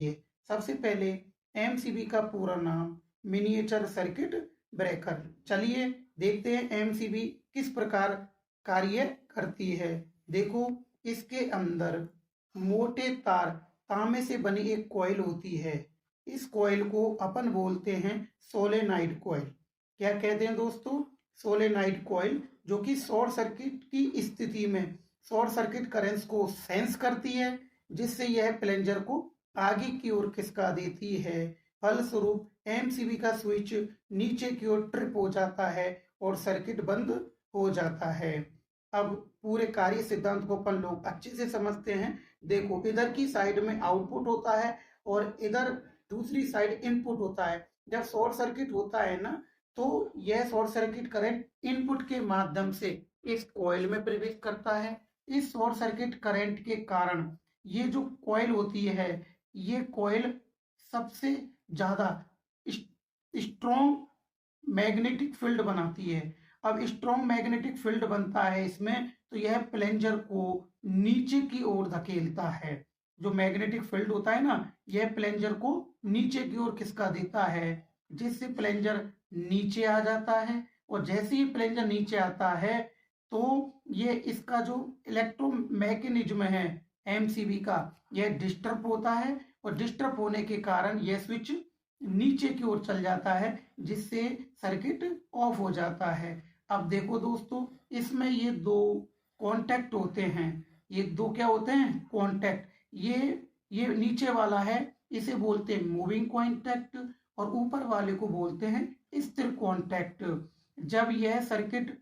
ये सबसे पहले एमसीबी का पूरा नाम मिनिएचर सर्किट ब्रेकर। चलिए देखते हैं एमसीबी किस प्रकार कार्य करती है। देखो, इसके अंदर मोटे तार तांबे से बनी एक कॉइल होती है। इस कॉइल को अपन बोलते हैं सोलेनाइड कॉइल। क्या कहते हैं दोस्तों? सोलेनाइड कॉइल, जो कि शॉर्ट सर्किट की स्थिति में शॉर्ट सर्किट करंट्स को सेंस करती है, जिससे यह प्लंजर को आगे की ओर खिसका देती है। फलस्वरूप एमसीबी का स्विच नीचे की ओर ट्रिप हो जाता है और सर्किट बंद हो जाता है। अब पूरे कार्य सिद्धांत को अपन लोग अच्छे से समझते हैं। देखो, इधर की साइड में आउटपुट होता है और इधर दूसरी साइड इनपुट होता है। जब शॉर्ट सर्किट होता है ना, तो यह शॉर्ट सर्किट करंट इनपुट के माध्यम से इस कॉइल में प्रवेश करता है। इस शॉर्ट सर्किट करंट के कारण ये जो कॉइल होती है, ये कॉइल सबसे ज्यादा स्ट्रॉन्ग मैग्नेटिक फील्ड बनाती है। अब स्ट्रॉन्ग मैग्नेटिक फील्ड बनता है इसमें, तो यह प्लंजर को नीचे की ओर धकेलता है। जो मैग्नेटिक फील्ड होता है ना, यह प्लंजर को नीचे की ओर खिसका देता है, जिससे प्लंजर नीचे आ जाता है। और जैसे ही प्लंजर नीचे आता है, तो ये इसका जो इलेक्ट्रोमैकेनिज्म है एमसीबी का, यह डिस्टर्ब होता है और डिस्टर्ब होने के कारण यह स्विच नीचे की ओर चल जाता है, जिससे सर्किट ऑफ हो जाता है। अब देखो दोस्तों, इसमें ये दो कॉन्टैक्ट होते हैं। ये दो क्या होते हैं? कॉन्टैक्ट। ये नीचे वाला है, इसे बोलते हैं मूविंग कॉन्टैक्ट, और ऊपर वाले को बोलते हैं स्थिर कॉन्टैक्ट। जब यह सर्किट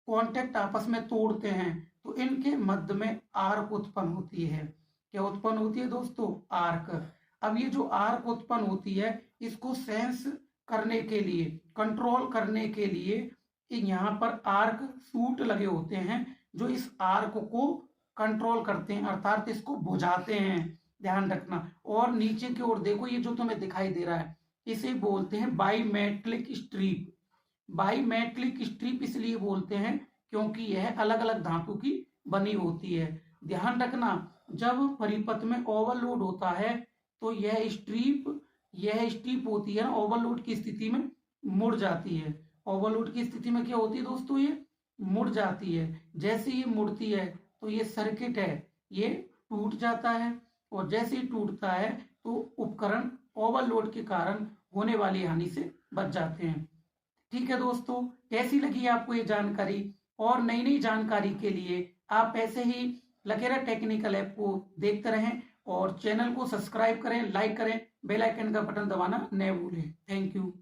कॉन्टैक्ट आपस में तोड़ते हैं, तो इनके मध्य में आर्क उत्पन्न होती है। क्या उत्पन्न होती है दोस्तों? आर्क। अब ये जो आर्क उत्पन्न होती है, इसको सेंस करने के लिए, कंट्रोल करने के लिए यहाँ पर आर्क सूट लगे होते हैं, जो इस आर्क को कंट्रोल करते हैं, अर्थात इसको बुझाते हैं। ध्यान रखना। और नीचे की ओर देखो, ये जो तुम्हें दिखाई दे रहा है, इसे बोलते हैं बाईमेटलिक स्ट्रिप। बाईमेटलिक स्ट्रिप इसलिए बोलते हैं क्योंकि यह अलग अलग धातु की बनी होती है। ध्यान रखना, जब परिपथ में ओवरलोड होता है, तो यह स्ट्रिप होती है ना, ओवरलोड की स्थिति में मुड़ जाती है। ओवरलोड की स्थिति में क्या होती है दोस्तों? ये मुड़ जाती है। जैसे ये मुड़ती है, तो ये सर्किट है, ये टूट जाता है। और जैसे ही टूटता है, तो उपकरण ओवरलोड के कारण होने वाली हानि से बच जाते हैं। ठीक है दोस्तों, कैसी लगी आपको ये जानकारी? और नई नई जानकारी के लिए आप ऐसे ही लकेरा टेक्निकल ऐप को देखते रहें और चैनल को सब्सक्राइब करें, लाइक करें, बेल आइकन का बटन दबाना न भूलें। Thank you.